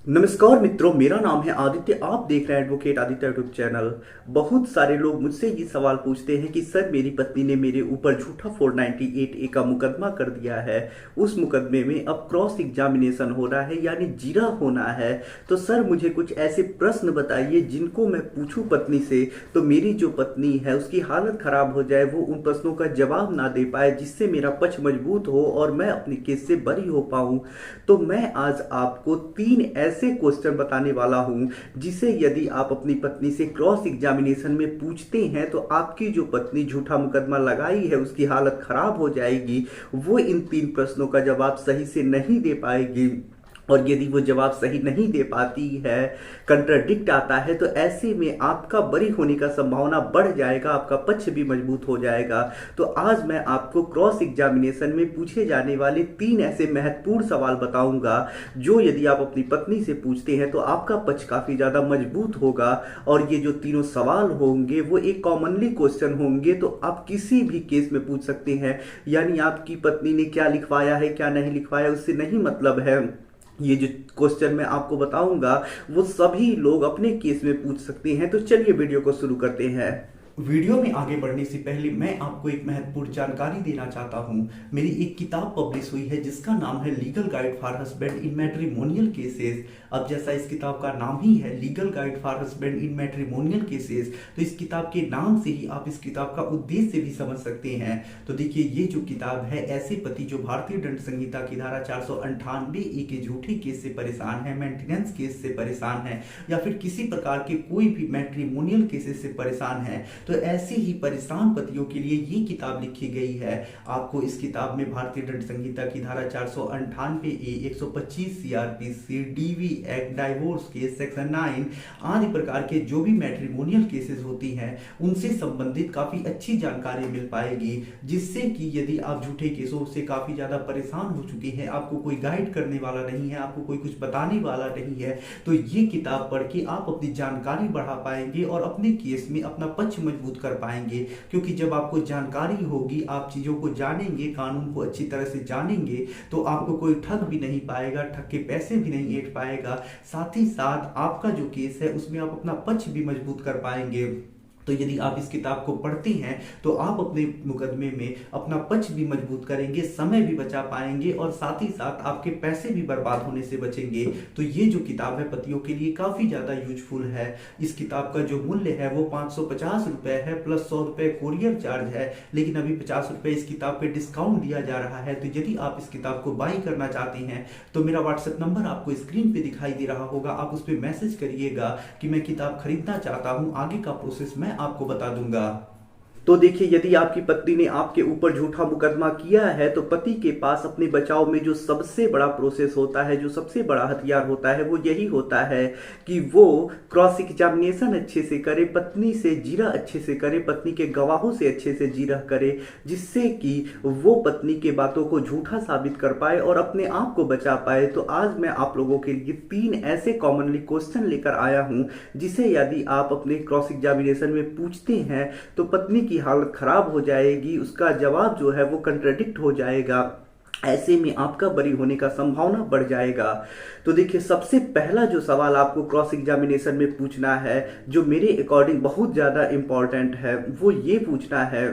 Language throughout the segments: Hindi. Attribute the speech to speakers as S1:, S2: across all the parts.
S1: नमस्कार मित्रों, मेरा नाम है आदित्य। आप देख रहे हैं एडवोकेट आदित्य यूट्यूब चैनल। बहुत सारे लोग मुझसे ये सवाल पूछते हैं कि सर, मेरी पत्नी ने मेरे ऊपर झूठा 498A का मुकदमा कर दिया है। उस मुकदमे में अब क्रॉस एग्जामिनेशन हो रहा है, यानी जीरा होना है। तो सर, मुझे कुछ ऐसे प्रश्न बताइए जिनको मैं पूछूं पत्नी से, तो मेरी जो पत्नी है उसकी हालत खराब हो जाए, वो उन प्रश्नों का जवाब ना दे पाए, जिससे मेरा पक्ष मजबूत हो और मैं अपने केस से बरी हो पाऊं। तो मैं आज आपको 3 ऐसे क्वेश्चन बताने वाला हूं जिसे यदि आप अपनी पत्नी से क्रॉस एग्जामिनेशन में पूछते हैं तो आपकी जो पत्नी झूठा मुकदमा लगाई है उसकी हालत खराब हो जाएगी। वो इन 3 प्रश्नों का जवाब सही से नहीं दे पाएगी, और यदि वो जवाब सही नहीं दे पाती है, कंट्राडिक्ट आता है, तो ऐसे में आपका बरी होने का संभावना बढ़ जाएगा, आपका पक्ष भी मजबूत हो जाएगा। तो आज मैं आपको क्रॉस एग्जामिनेशन में पूछे जाने वाले 3 ऐसे महत्वपूर्ण सवाल बताऊंगा जो यदि आप अपनी पत्नी से पूछते हैं तो आपका पक्ष काफी ज्यादा मजबूत होगा। और ये जो तीनों सवाल होंगे वो एक कॉमनली क्वेश्चन होंगे, तो आप किसी भी केस में पूछ सकते हैं। यानी आपकी पत्नी ने क्या लिखवाया है क्या नहीं लिखवाया उससे नहीं मतलब है। ये जो क्वेश्चन मैं आपको बताऊंगा वो सभी लोग अपने केस में पूछ सकते हैं। तो चलिए वीडियो को शुरू करते हैं। वीडियो में आगे बढ़ने से पहले मैं आपको एक महत्वपूर्ण जानकारी देना चाहता हूं। मेरी एक किताब पब्लिश हुई है जिसका नाम है legal guide for husband in matrimonial cases. अब जैसा इस किताब का नाम ही है, legal guide for husband in matrimonial cases, तो इस किताब के नाम से ही आप इस किताब का उद्देश्य भी समझ सकते हैं। तो देखिए, ये जो किताब है, ऐसे पति जो भारतीय दंड संहिता की धारा 498A के झूठे केस से परेशान है, मेंटेनेंस केस से परेशान है, या फिर किसी प्रकार के कोई भी मैट्रिमोनियल केसेस से परेशान है, तो ऐसे ही परेशान पतियों के लिए ये किताब लिखी गई है। आपको इस किताब में भारतीय दंड संहिता की धारा 498A, 125 CRPC, DV act, divorce case, section 9 आदि प्रकार के जो भी मैट्रिमोनियल केसेस होती हैं उनसे संबंधित काफी अच्छी जानकारी मिल पाएगी, जिससे कि यदि आप झूठे केसों से काफी ज्यादा परेशान हो चुके हैं, आपको कोई गाइड करने वाला नहीं है, आपको कोई कुछ बताने वाला नहीं है, तो ये किताब पढ़ के आप अपनी जानकारी बढ़ा पाएंगे और अपने केस में अपना पक्ष मजबूत कर पाएंगे। क्योंकि जब आपको जानकारी होगी, आप चीजों को जानेंगे, कानून को अच्छी तरह से जानेंगे, तो आपको कोई ठग भी नहीं पाएगा, ठग के पैसे भी नहीं ऐंठ पाएगा। साथ ही साथ आपका जो केस है उसमें आप अपना पक्ष भी मजबूत कर पाएंगे। तो यदि आप इस किताब को पढ़ते हैं तो आप अपने मुकदमे में अपना पक्ष भी मजबूत करेंगे, समय भी बचा पाएंगे, और साथ ही साथ आपके पैसे भी बर्बाद होने से बचेंगे। तो ये जो किताब है पतियों के लिए काफी ज्यादा यूजफुल है। इस किताब का जो मूल्य है वो 550 रुपए है, प्लस 100 रुपए कोरियर चार्ज है, लेकिन अभी 50 रुपए इस किताब पे डिस्काउंट दिया जा रहा है। तो यदि आप इस किताब को बाई करना चाहते हैं तो मेरा व्हाट्सएप नंबर आपको स्क्रीन पे दिखाई दे रहा होगा, आप उस पर मैसेज करिएगा कि मैं किताब खरीदना चाहता हूं। आगे का प्रोसेस मैं आपको बता दूंगा। तो देखिए, यदि आपकी पत्नी ने आपके ऊपर झूठा मुकदमा किया है तो पति के पास अपने बचाव में जो सबसे बड़ा प्रोसेस होता है, जो सबसे बड़ा हथियार होता है, वो यही होता है कि वो क्रॉस एग्जामिनेशन अच्छे से करे, पत्नी से जीरा अच्छे से करे, पत्नी के गवाहों से अच्छे से जीरा करे, जिससे कि वो पत्नी के बातों को झूठा साबित कर पाए और अपने आप को बचा पाए। तो आज मैं आप लोगों के लिए 3 ऐसे कॉमनली क्वेश्चन लेकर आया हूं जिसे यदि आप अपने क्रॉस एग्जामिनेशन में पूछते हैं तो पत्नी की हालत खराब हो जाएगी, उसका जवाब जो है वो कंट्राडिक्ट हो जाएगा। ऐसे में आपका बरी होने का संभावना बढ़ जाएगा। तो देखिए, सबसे पहला जो सवाल आपको क्रॉस एग्जामिनेशन में पूछना है, जो मेरे अकॉर्डिंग बहुत ज्यादा इंपॉर्टेंट है, वो ये पूछना है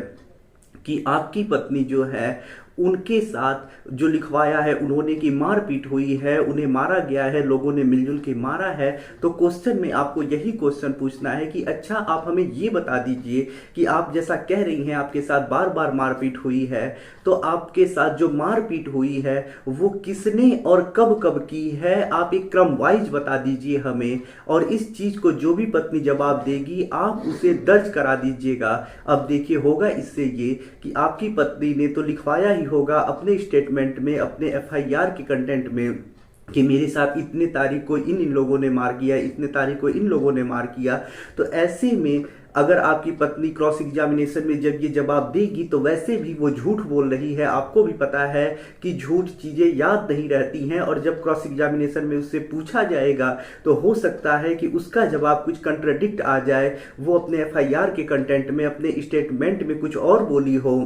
S1: कि आपकी पत्नी जो है उनके साथ जो लिखवाया है उन्होंने कि मारपीट हुई है, उन्हें मारा गया है, लोगों ने मिलजुल के मारा है। तो क्वेश्चन में आपको यही क्वेश्चन पूछना है कि अच्छा, आप हमें ये बता दीजिए कि आप जैसा कह रही हैं आपके साथ बार बार मारपीट हुई है, तो आपके साथ जो मारपीट हुई है वो किसने और कब कब की है, आप एक क्रम वाइज बता दीजिए हमें। और इस चीज को जो भी पत्नी जवाब देगी आप उसे दर्ज करा दीजिएगा। अब देखिए, होगा इससे ये कि आपकी पत्नी ने तो लिखवाया ही होगा अपने स्टेटमेंट में, अपने एफआईआर के कंटेंट में, कि मेरे साथ इतने तारीख को इन इन लोगों ने मार किया, इतने तारीख को इन लोगों ने मार किया। तो ऐसे में अगर आपकी पत्नी क्रॉस एग्जामिनेशन में जब ये जवाब देगी तो वैसे भी वो झूठ बोल रही है। आपको भी पता है कि झूठ चीजें याद नहीं रहती हैं, और जब क्रॉस एग्जामिनेशन में उससे पूछा जाएगा तो हो सकता है कि उसका जवाब कुछ कंट्राडिक्ट आ जाए, वो अपने एफआईआर के कंटेंट में, अपने स्टेटमेंट में कुछ और बोली हो।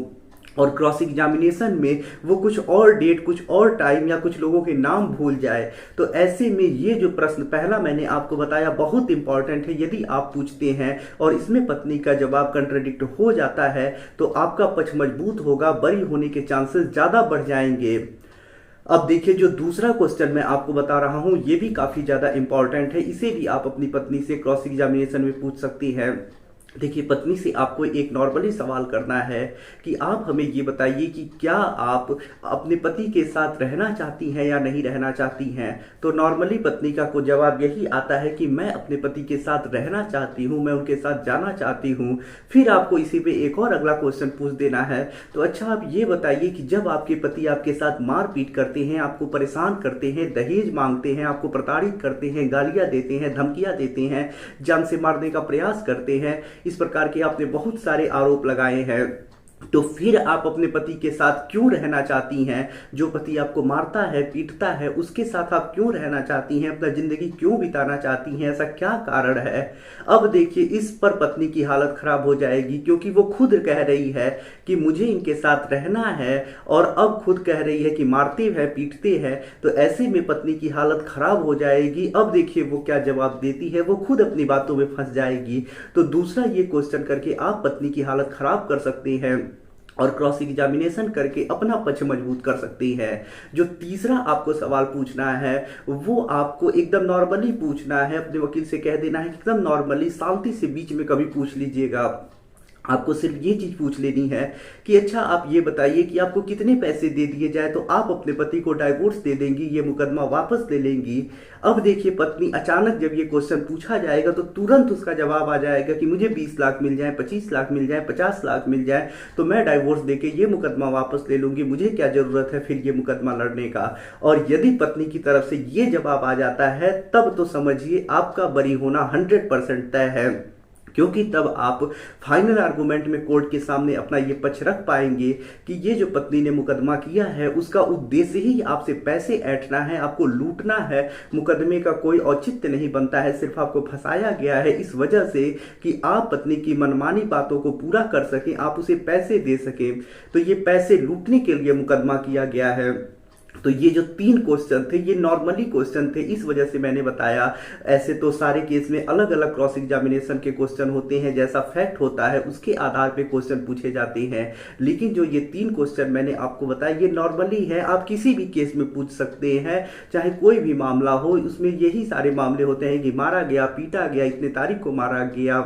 S1: और क्रॉस एग्जामिनेशन में वो कुछ और डेट, कुछ और टाइम या कुछ लोगों के नाम भूल जाए। तो ऐसे में ये जो प्रश्न पहला मैंने आपको बताया बहुत इंपॉर्टेंट है। यदि आप पूछते हैं और इसमें पत्नी का जवाब कंट्राडिक्ट हो जाता है तो आपका पक्ष मजबूत होगा, बरी होने के चांसेस ज़्यादा बढ़ जाएंगे। अब देखिए, जो दूसरा क्वेश्चन मैं आपको बता रहा हूं ये भी काफ़ी ज़्यादा इंपॉर्टेंट है। इसे भी आप अपनी पत्नी से क्रॉस एग्जामिनेशन में पूछ सकती हैं। देखिए, पत्नी से आपको एक नॉर्मली सवाल करना है कि आप हमें ये बताइए कि क्या आप अपने पति के साथ रहना चाहती हैं या नहीं रहना चाहती हैं। तो नॉर्मली पत्नी का को जवाब यही आता है कि मैं अपने पति के साथ रहना चाहती हूँ, मैं उनके साथ जाना चाहती हूँ। फिर आपको इसी पे एक और अगला क्वेश्चन पूछ देना है, तो अच्छा आप ये बताइए कि जब आपके पति आपके साथ मारपीट करते हैं, आपको परेशान करते हैं, दहेज मांगते हैं, आपको प्रताड़ित करते हैं, गालियाँ देते हैं, धमकियाँ देते हैं, जान से मारने का प्रयास करते हैं, इस प्रकार के आपने बहुत सारे आरोप लगाए हैं, तो फिर आप अपने पति के साथ क्यों रहना चाहती हैं। जो पति आपको मारता है, पीटता है, उसके साथ आप क्यों रहना चाहती हैं, अपना जिंदगी क्यों बिताना चाहती हैं, ऐसा क्या कारण है। अब देखिए, इस पर पत्नी की हालत खराब हो जाएगी, क्योंकि वो खुद कह रही है कि मुझे इनके साथ रहना है और अब खुद कह रही है कि मारते हैं, पीटते हैं। तो ऐसे में पत्नी की हालत खराब हो जाएगी। अब देखिए वो क्या जवाब देती है, वो खुद अपनी बातों में फंस जाएगी। तो दूसरा ये क्वेश्चन करके आप पत्नी की हालत खराब कर सकते हैं और क्रॉस एग्जामिनेशन करके अपना पक्ष मजबूत कर सकती है। जो तीसरा आपको सवाल पूछना है वो आपको एकदम नॉर्मली पूछना है, अपने वकील से कह देना है कि एकदम नॉर्मली शांति से बीच में कभी पूछ लीजिएगा। आपको सिर्फ ये चीज पूछ लेनी है कि अच्छा आप ये बताइए कि आपको कितने पैसे दे दिए जाए तो आप अपने पति को डाइवोर्स दे देंगी, ये मुकदमा वापस ले लेंगी। अब देखिए, पत्नी अचानक जब ये क्वेश्चन पूछा जाएगा तो तुरंत उसका जवाब आ जाएगा कि मुझे 20 लाख मिल जाए, 25 लाख मिल जाए, 50 लाख मिल जाए तो मैं डाइवोर्स देके ये मुकदमा वापस ले लूंगी, मुझे क्या जरूरत है फिर ये मुकदमा लड़ने का। और यदि पत्नी की तरफ से ये जवाब आ जाता है तब तो समझिए आपका बरी होना 100% तय है, क्योंकि तब आप फाइनल आर्गुमेंट में कोर्ट के सामने अपना ये पक्ष रख पाएंगे कि ये जो पत्नी ने मुकदमा किया है उसका उद्देश्य ही आपसे पैसे ऐंठना है, आपको लूटना है। मुकदमे का कोई औचित्य नहीं बनता है, सिर्फ आपको फंसाया गया है इस वजह से कि आप पत्नी की मनमानी बातों को पूरा कर सकें, आप उसे पैसे दे सकें। तो ये पैसे लूटने के लिए मुकदमा किया गया है। तो ये जो 3 क्वेश्चन थे ये नॉर्मली क्वेश्चन थे, इस वजह से मैंने बताया। ऐसे तो सारे केस में अलग अलग क्रॉस एग्जामिनेशन के क्वेश्चन होते हैं, जैसा फैक्ट होता है उसके आधार पे क्वेश्चन पूछे जाते हैं। लेकिन जो ये 3 क्वेश्चन मैंने आपको बताया ये नॉर्मली है, आप किसी भी केस में पूछ सकते हैं, चाहे कोई भी मामला हो। उसमें यही सारे मामले होते हैं कि मारा गया, पीटा गया, इतने तारीख को मारा गया,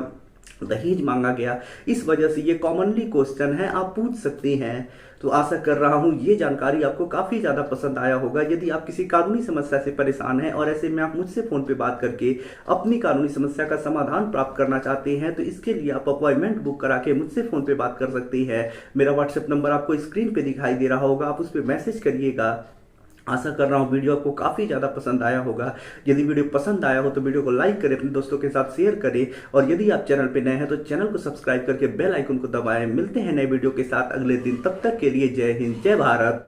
S1: दहेज मांगा गया। इस वजह से ये कॉमनली क्वेश्चन है, आप पूछ सकते हैं। तो आशा कर रहा हूँ ये जानकारी आपको काफ़ी ज़्यादा पसंद आया होगा। यदि आप किसी कानूनी समस्या से परेशान हैं और ऐसे में आप मुझसे फ़ोन पे बात करके अपनी कानूनी समस्या का समाधान प्राप्त करना चाहते हैं तो इसके लिए आप अपॉइंटमेंट बुक करा के मुझसे फ़ोन पे बात कर सकते हैं। मेरा व्हाट्सएप नंबर आपको स्क्रीन पे दिखाई दे रहा होगा, आप उस पर मैसेज करिएगा। आशा कर रहा हूँ वीडियो आपको काफ़ी ज़्यादा पसंद आया होगा। यदि वीडियो पसंद आया हो तो वीडियो को लाइक करें, अपने दोस्तों के साथ शेयर करें और यदि आप चैनल पे नए हैं तो चैनल को सब्सक्राइब करके बेल आइकन को दबाएं। मिलते हैं नए वीडियो के साथ अगले दिन, तब तक के लिए जय हिंद, जय भारत।